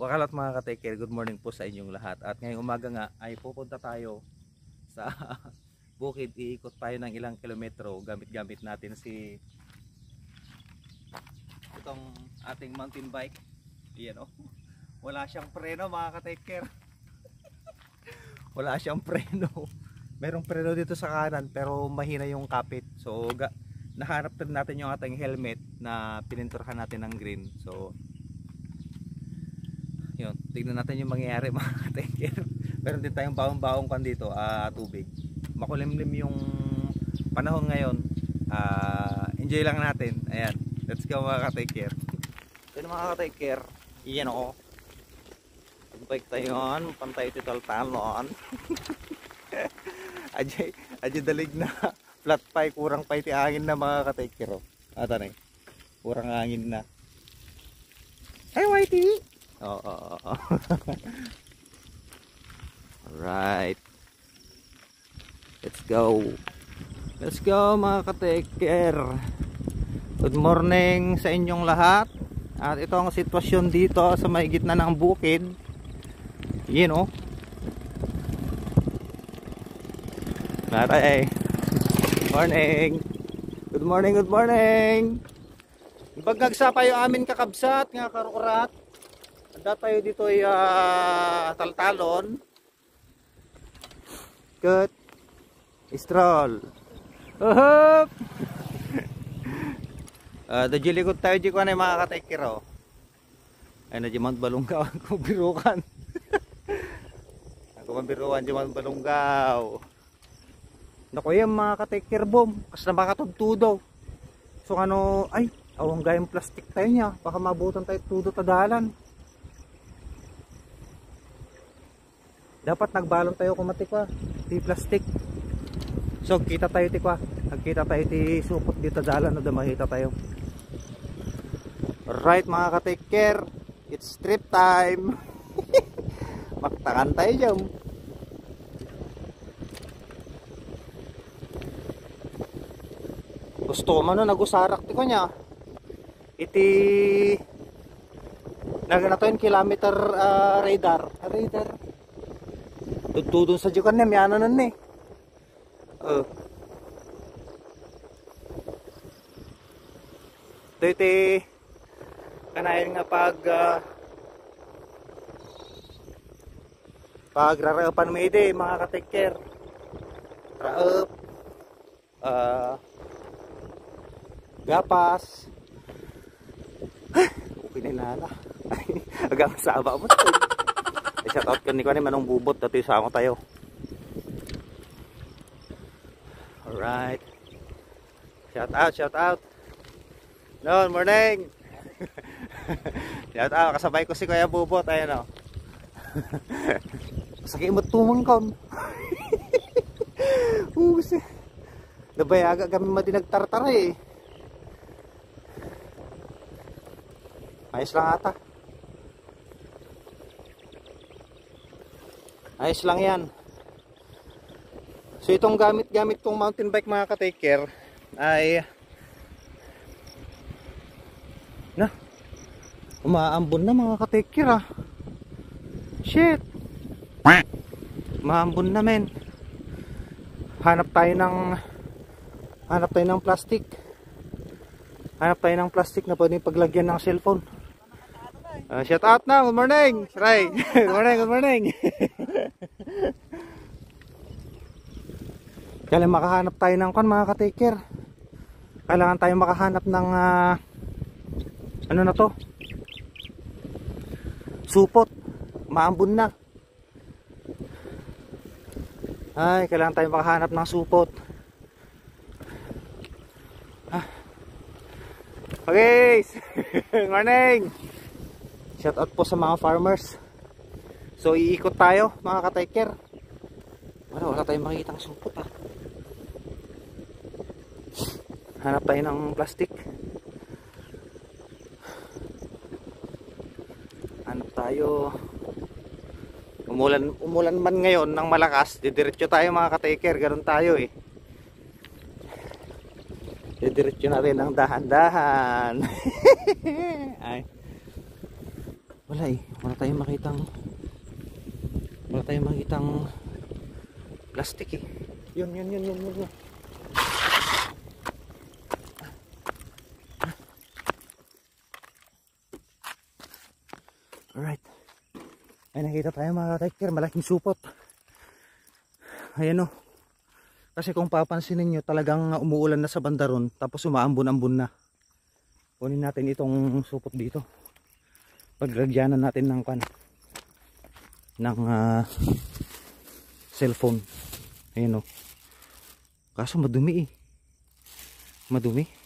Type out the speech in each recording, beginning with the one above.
Wakalat mga ka-taker, good morning po sa inyong lahat. At ngayong umaga nga ay pupunta tayo sa bukid. Iikot tayo ng ilang kilometro. Gamit-gamit natin si itong ating mountain bike. Yan, oh. Wala siyang preno mga ka-taker. Wala siyang preno. Merong preno dito sa kanan pero mahina yung kapit. So nahanap din natin yung ating helmet na pininturahan natin ng green. So yun, tignan natin yung mangyayari mga ka-taker. Meron din tayong baong-baong kan dito, tubig. Makulimlim yung panahon ngayon. Enjoy lang natin. Ayan, let's go mga ka-taker. Yan mga ka-taker. Iyan o. Pag-bike tayo yun, pantay ito talon. Adyo dalig na flat pie, kurang pa iti angin na mga ka-taker. Ata na kurang angin na. Hey Whitey! Oh. Alright. Let's go mga ka-taker. Good morning sa inyong lahat. At ito ang sitwasyon dito sa may gitna ng bukid. Yun o. Maray. Morning. Good morning. Bagagsa pa yung amin kakabsat nga karukurat. Anda tayo dito ay taltalon. Good. Stroll. Uhop. Dajilikot tayo di ko na mga ka-taker oh. Ay na di Mount Balunggaw ako birukan. Ako mabiruan di Mount Balunggaw. Naku yan mga ka-taker boom. Kas na makatugtudo. So ano ay awang gayang plastic tayo niya. Baka mabutan tayo tudo tadalan. Dapat nagbalon tayo kumatikwa di plastic. So kita tayo tikwa. Nagkita tayo di supot dito dalan na damahita tayo. Alright mga ka-taker, it's trip time. Maktangan tayo dyan. Gusto man no nagusarak ti ko niya. Iti naganatoin kilometer radar. Tutudon sa jukan niya, miyano nun eh. Ito iti kanayin nga pag raraupan mo ide mga ka-taker. Raup. Gapas. Okay na nala. Agang saba mo. Shout out kan ni ko ni manong bubot dati sa ako tayo. Alright. Shout out. No, morning. Shout out kasabay ko si Kuya Bubot ayan oh. Sakit mo tumang kon. Usi. Nabayaga kami madinagtartara eh. Ayos lang ata. Ayos lang yan. So itong gamit kong mountain bike mga ka-taker ay umaambon na mga ka-taker ah. Shit. Umaambon na men. Hanap tayo ng plastic. Hanap tayo ng plastic na pwedeng paglagyan ng cellphone. Shout out na, good morning. Ray. Good morning. Kailangan makahanap tayo ng mga ka-taker. Kailangan tayo makahanap ng ano na to? Supot. Maambon na. Ay, kailangan tayo makahanap ng supot. Okay. Good morning. Shout out po sa mga farmers. So iikot tayo mga ka-taker. Wala tayong makikitang supot ah. Hanap tayo ng plastic. Hanap tayo. Umulan man ngayon ng malakas, didiretso tayo mga ka-taker. Ganun tayo eh. Didiretso natin ng dahan-dahan. Ay. Wala eh, wala tayong makitang plastic eh. Yun. Alright, ay nakita tayo mga ka-tiker, malaking supot. Ayan o, kasi kung papansinin nyo talagang umuulan na sa bandaron, tapos umaambon-ambon na. Kunin natin itong supot dito, paglagyanan natin ng cellphone. Ayan o, kaso madumi eh, madumi.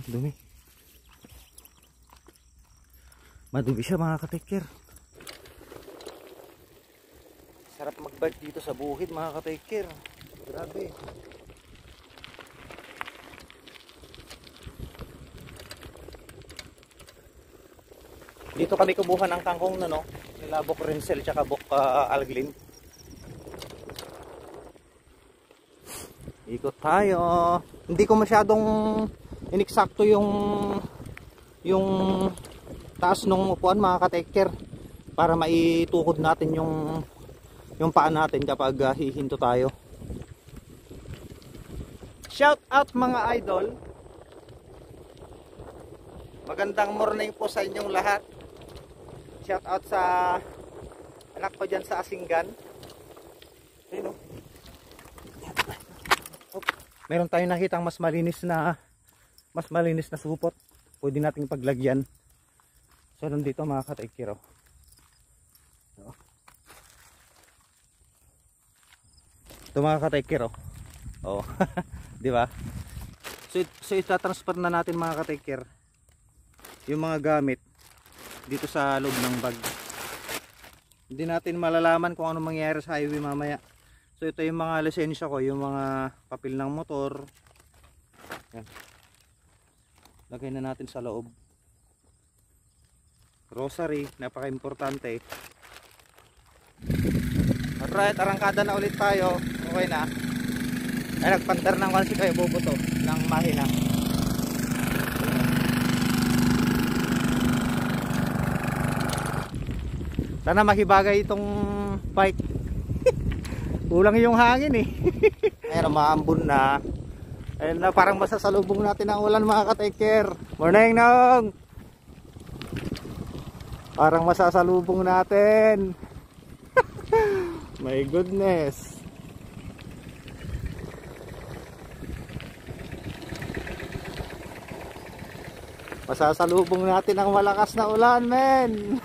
Dumi. Madumi siya mga ka-tiker. Sarap mag-bike dito sa bukid mga ka-tiker. Grabe. Dito kami kumuha ng kangkong no? Nila Bok Rinsel tsaka Bok Alglin. Ikot tayo. Hindi ko masyadong ineksakto yung taas ng upuan mga ka-tiker para maitukod natin yung paa natin kapag hihinto tayo. Shout out mga idol. Magandang morning po sa inyong lahat. Shout out sa anak ko dyan sa Asinggan. Ayun, meron tayong nakitang mas malinis na supot. Pwede nating paglagyan. So nandito mga ka-tiker. Ito mga ka-tiker. Oh. Di ba? So ita-transfer na natin mga ka-tiker yung mga gamit dito sa loob ng bag. Hindi natin malalaman kung ano mangyayari sa highway mamaya. So ito yung mga lisensya ko, yung mga papel ng motor. Yan. Lagay na natin sa loob. Rosary, napaka-importante. Alright, arangkada na ulit tayo. Okay na. Ay, nagpandar ng kansi kayo bubuto ng mahina. Sana mahibagay itong bike. Kulang yung hangin eh. Ayun, maambon na. Ayun na, parang masasalubong natin ang ulan mga ka-tiker. Morning Nong! Parang masasalubong natin. My goodness. Masasalubong natin ang malakas na ulan, men.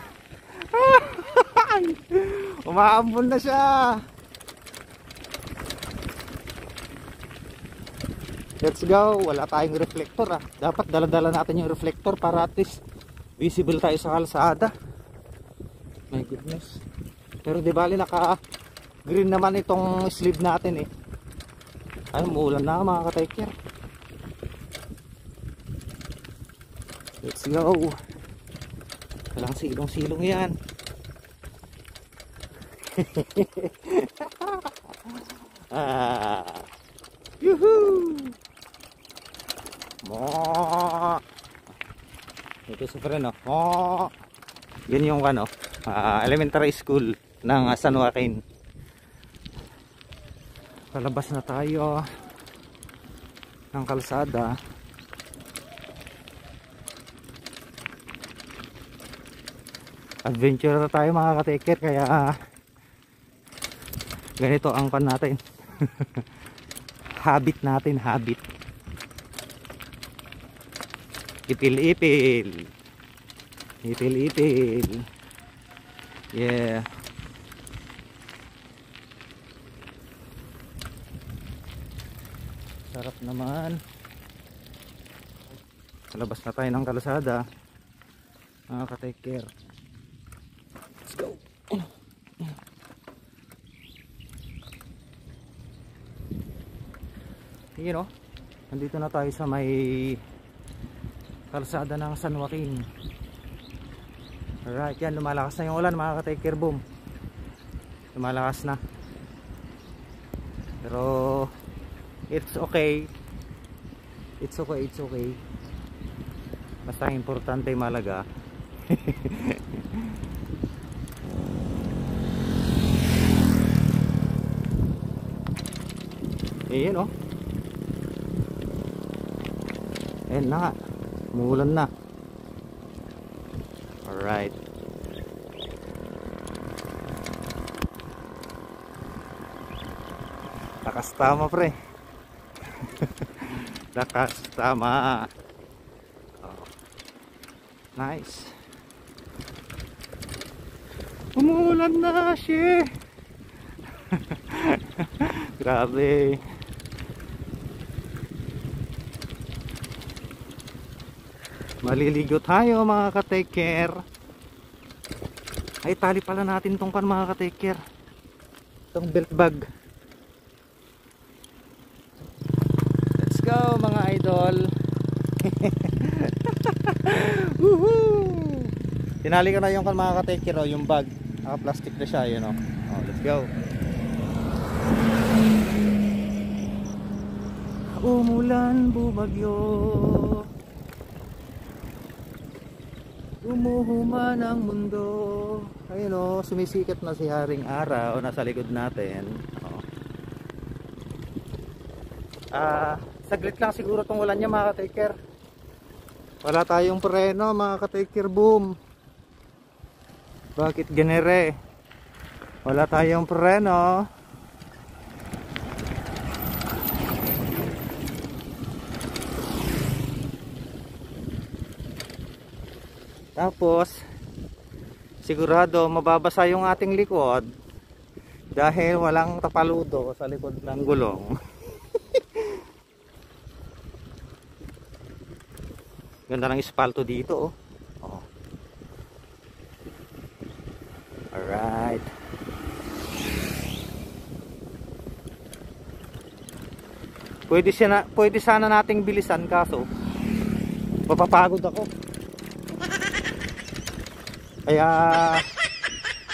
Umaambon na siya. Let's go. Wala tayong reflector ah. Dapat dala-dala natin yung reflector para at least visible tayo sa kalsada. My goodness. Pero di bali naka green naman itong sleeve natin eh. Ay, umuulan na mga ka-tiker. Let's go. Walang silong-silong yan. Yuhuu. Mo. Ito sa friend oh. Yan yung elementary school ng San Joaquin. Palabas na tayo ng kalsada. Adventure na tayo mga ka-tiker, kaya ganito ang pan natin. Habit natin, habit. Ipil-ipil. Ipil-ipil. Yeah. Sarap naman. Labas na tayo ng kalsada mga ka-tiker. Let's go. You know, nandito na tayo sa may kalsada ng San Joaquin. Alright, yan, lumalakas na yung ulan mga ka-tiker, boom. Lumalakas na. Pero It's okay. It's okay, it's okay. Basta importante malaga. Ayan oh. Ayan na nga. Umuulan na. Alright. Lakas tama pre. Lakas tama. Oh. Nice. Umuulan na siya. Grabe. Maliligo tayo mga ka-take care. Ay tali pala natin tong kan mga ka-take care. Itong belt bag. Let's go mga idol. Woohoo! Tinali ko na yung kan mga ka-take care, yung bag. Naka-plastic na siya, yun oh. Oh, let's go. Umulan, bumagyo. Umuhuman ang mundo. Ayun o, sumisikat na si Haring Araw nasa likod natin. Saglit lang siguro tong ulan niya mga ka-taker. Wala tayong preno mga ka-taker, boom. Bakit ganere? Wala tayong preno. Tapos sigurado mababasa yung ating likod dahil walang tapaludo sa likod ng gulong. Ganda ng espalto dito oh. Alright. Pwede sana nating bilisan kaso mapapagod ako. Kaya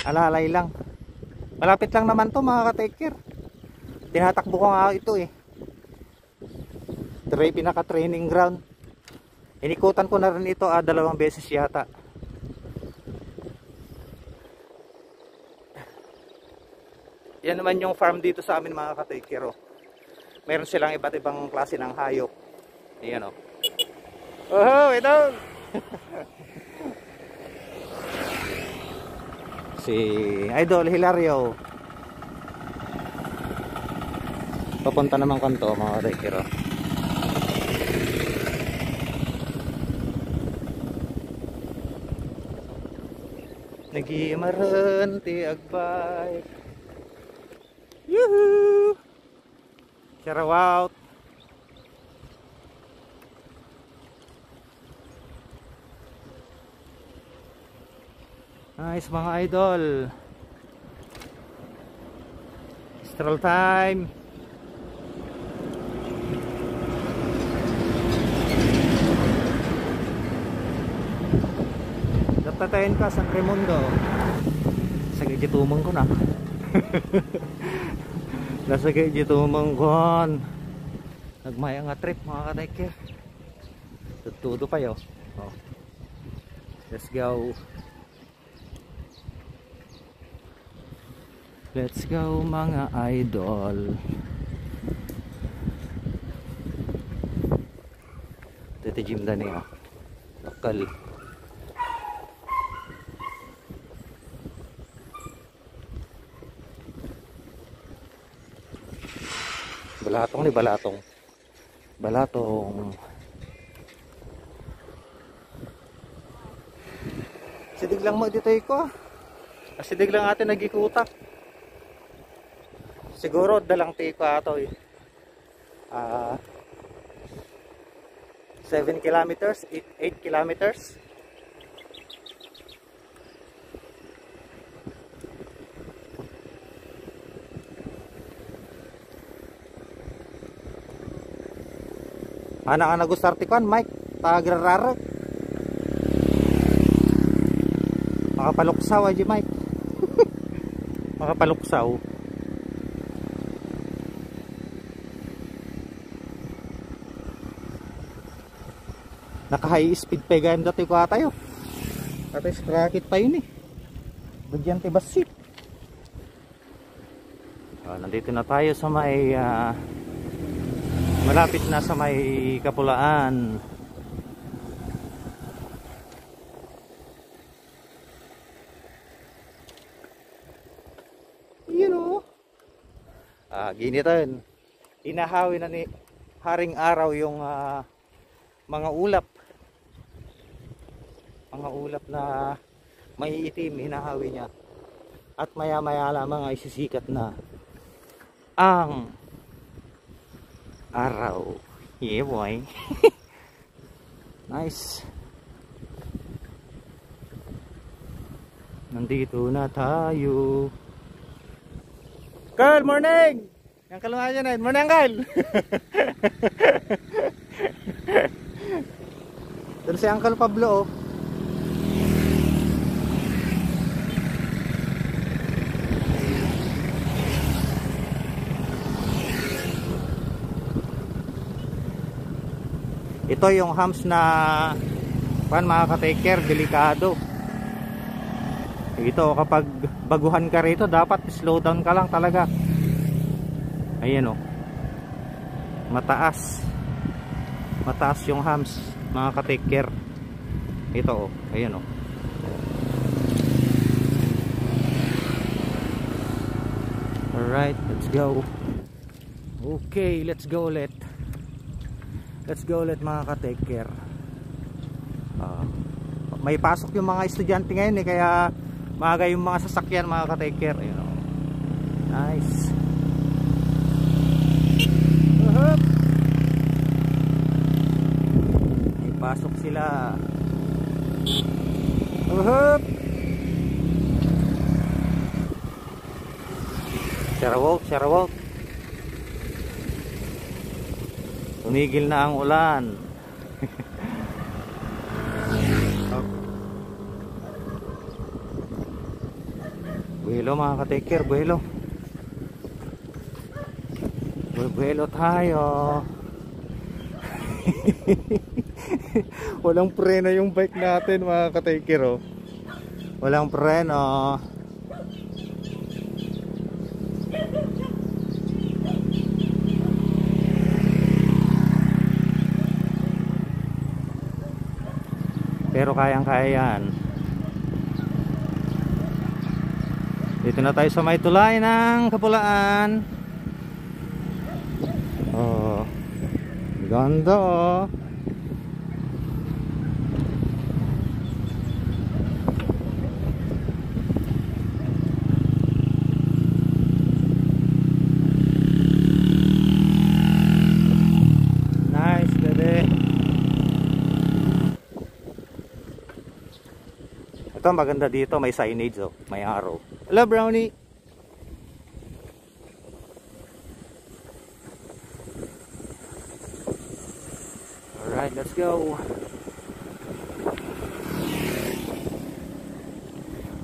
alalay lang. Malapit lang naman to mga ka-taker. Tinatakbo ko nga ito eh. Pinaka training ground. Inikutan ko na rin ito 2 beses yata. Yan naman yung farm dito sa amin mga ka-taker oh. Meron silang iba't ibang klase ng hayop. Ayan oh. Oh, ito. Si Idol Hilario papunta naman kanto mga ka-taker oh. Nagimaran ti agbay. Yuhu! Shout out. Nice mga idol. Stroll time. Napatayin ka San Raimundo. Sa gitumong ko na. Nasa gitumong ko. Nagmaya nga trip mga ka-taker. Tutudo pa yo. Oh. Let's go. Let's go mga idol. Tete gym dani oh. Lokal. Balatong ni balatong. Balatong. Sidig lang mo dito ko. Sidig lang atin nagikutak. Siguro dalang tiko ato eh. 7 kilometers, 8 kilometers. Anak-anak gustarte kan Mike, tagrarara. Makapaluksaw aja Mike. Makapaluksaw. Naka high speed pa yung dati ko tayo. At sprocket pa yun eh. Bagyante basit. Nandito na tayo sa may malapit na sa may Kapulaan. You know. Ginitan. Inahawi na ni Haring Araw yung mga ulap. Mga ulap na may itim, hinahawi niya. At maya maya lamang ay sisikat na ang araw. Yeah boy. Nice. Nandito na tayo. Carl, morning! Yang kalungan niya na yun. Morning, Carl! Doon si Uncle Pablo, oh. Ito yung humps na mga ka-take-care, delikado. Ito kapag baguhan ka rito, dapat slow down ka lang talaga. Ayan o. Mataas yung humps, mga ka-take-care. Ito o, ayan o. Alright, let's go. Okay, let's go ulit. Let's go ulit mga ka-take care. May pasok yung mga estudyante ngayon eh, kaya maaga yung mga sasakyan mga ka-take care. Ayun, oh. Nice. May pasok sila. Sharawalt. Tumigil na ang ulan. Buhelo mga ka-take care, buhelo. Buhelo tayo. Walang preno yung bike natin mga ka-take care, oh. Walang preno. Pero kayang-kaya yan. Dito na tayo sa may tulay ng Kapulaan. Oh, ganda oh. Nice, bebe. Ito maganda dito, may signage oh, may arrow. Hello Brownie. Alright, let's go.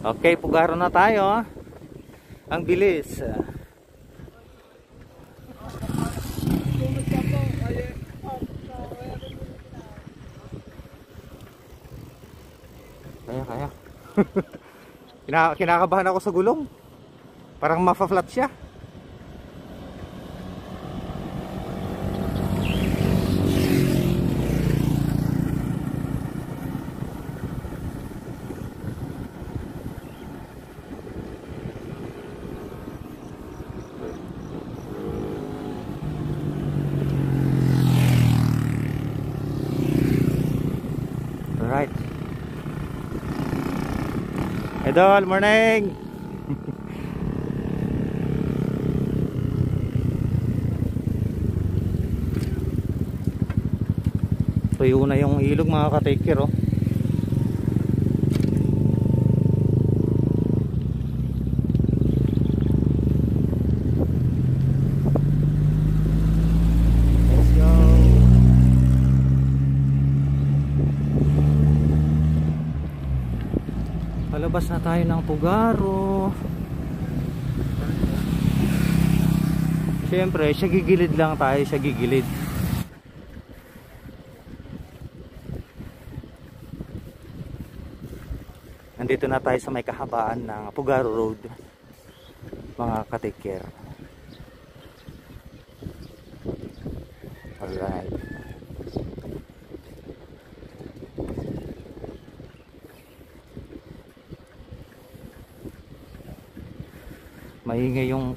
Okay, Pugaro na tayo. Ang bilis. Kaya. Kinakabahan ako sa gulong. Parang mafa-flat siya. Alright. Idol, morning. Tuyo na yung ilog mga ka-take care oh. Let's go. Palabas na tayo ng Pugaro. Siyempre, siya gigilid lang tayo, siya gigilid. Nandito na tayo sa may kahabaan ng Pugaro Road, mga ka-take care. Alright. Maingay yung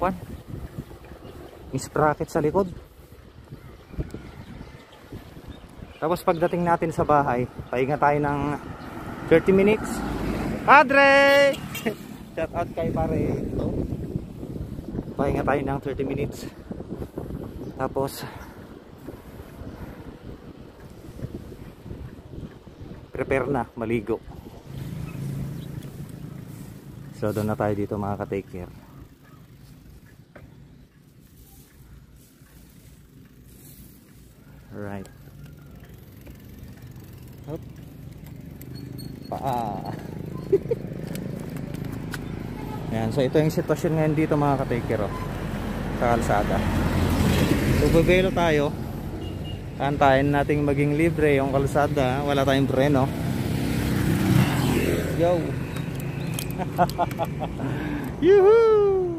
sprocket sa likod. Tapos pagdating natin sa bahay, pahinga tayo ng 30 minutes. Padre! Shout out kay pare. Pahinga tayo ng 30 minutes. Tapos prepare na, maligo. So doon na tayo dito, mga ka-take care. Alright. Hop. Paa. Ayan, so ito yung sitwasyon ngayon dito, mga ka-take care, sa kalsada. So bubelo tayo. Kantahin nating maging libre yung kalsada. Wala tayong preno. Yo. Yuhuu.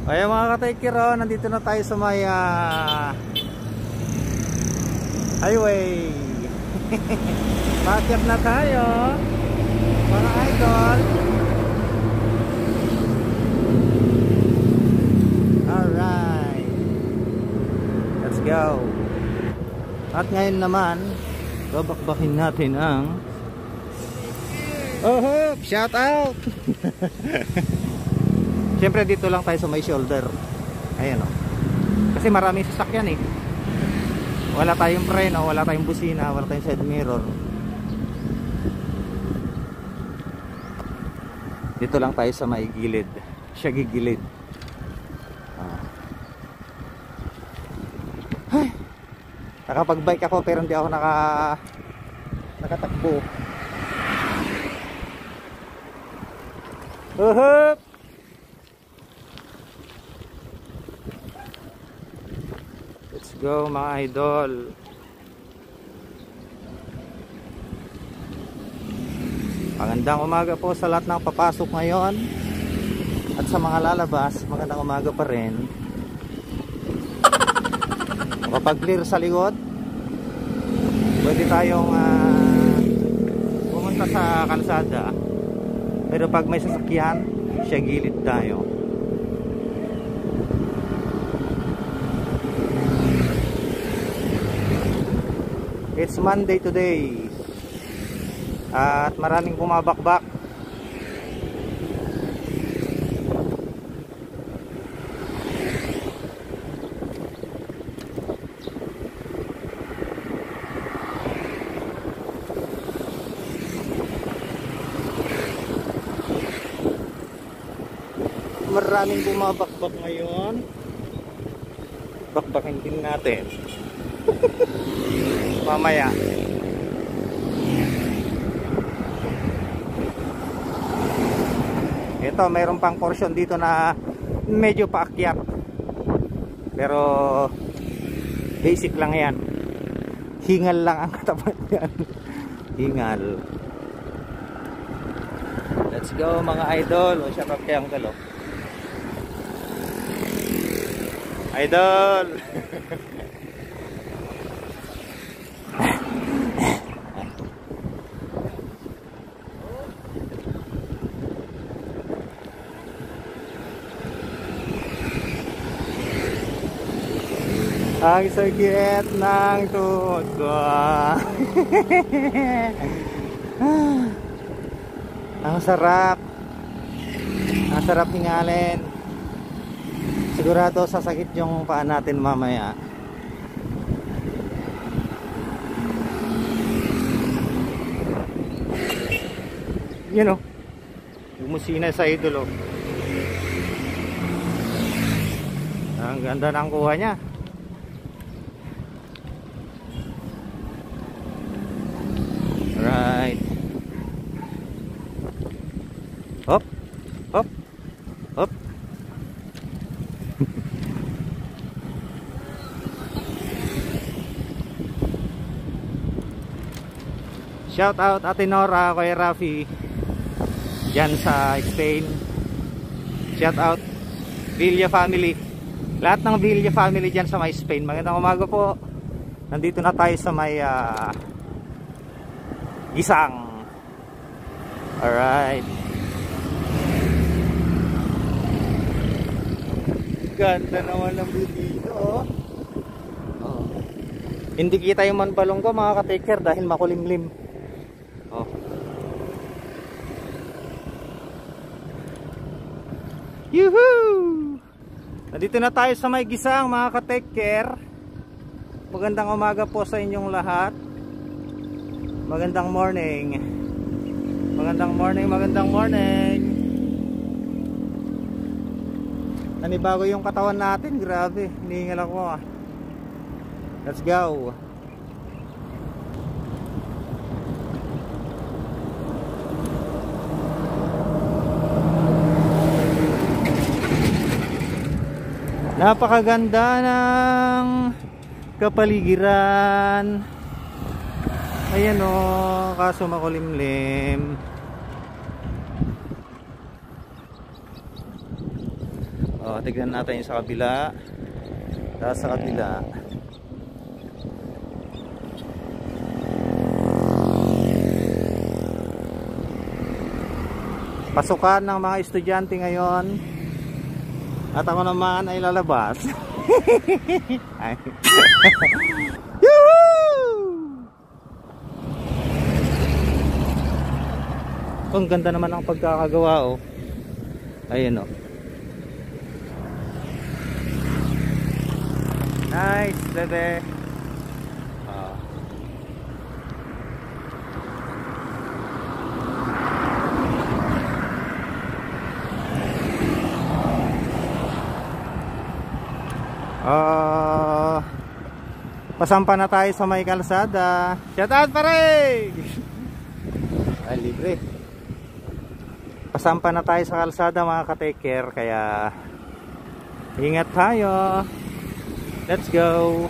Ayan, mga ka-take care, nandito na tayo sa may highway. Pakyat na tayo, mga idol. Alright, let's go. At ngayon naman, babakbakin natin ang shout out. Siyempre dito lang tayo sa may shoulder. Ayan o. Kasi maraming sasakyan eh. Wala tayong preno, wala tayong busina, wala tayong side mirror. Dito lang tayo sa may gilid. Siya gigilid. Nakapag-bike ako pero hindi ako nakatakbo. Let's go, mga idol. Magandang umaga po sa lahat ng papasok ngayon. At sa mga lalabas, magandang umaga pa rin. Kapag clear sa likod, pwede tayong pumunta sa kalsada. Pero pag may sasakyan, siya gilid tayo. It's Monday today. At maraming bumabakbak. Maraming bumabakbak ngayon. Bakbakin din natin. Mamaya. Ito, mayroon pang portion dito na medyo paakyat. Pero basic lang yan. Hingal lang ang katawan yan. Hingal. Let's go, mga idol. O, shout out kay Uncle. Idol. Ang sakit ng tuhod ko. Ang sarap. Ang sarap hingalin. Sigurado sasakit yung paa natin mamaya. You know, bumusina sa idol. Ang ganda ng kuha niya. Right. Hop. Hop. Hop. Shout out Ate Nora, kay Rafi. dyan sa Spain. Shout out Villa family, lahat ng Villa family dyan sa may Spain. Magandang umaga po. Nandito na tayo sa may Gisang. Alright, ganda naman ng view dito, oh. Hindi kita yung Manbalong ko mga ka-taker dahil makulimlim. Oh. Yuhuu! Nandito na tayo sa may Gisang mga ka-taker. Magandang umaga po sa inyong lahat. Magandang morning. Magandang morning, magandang morning. Nanibago yung katawan natin, grabe. Hinihingal ako ah. Let's go. Napakaganda ng kapaligiran. Ayan o, kaso makulimlim. O, tignan natin yung sa kabila. Tapos sa kabila. Pasukan ng mga estudyante ngayon. At ako naman ay lalabas. Ang ganda naman ang pagkakagawa, oh. Ayun, oh. Nice, bebe. Pasampa na tayo sa may kalsada. Shout out pare! Ay, libre. Pasampa na tayo sa kalsada mga ka-taker, kaya ingat tayo. Let's go.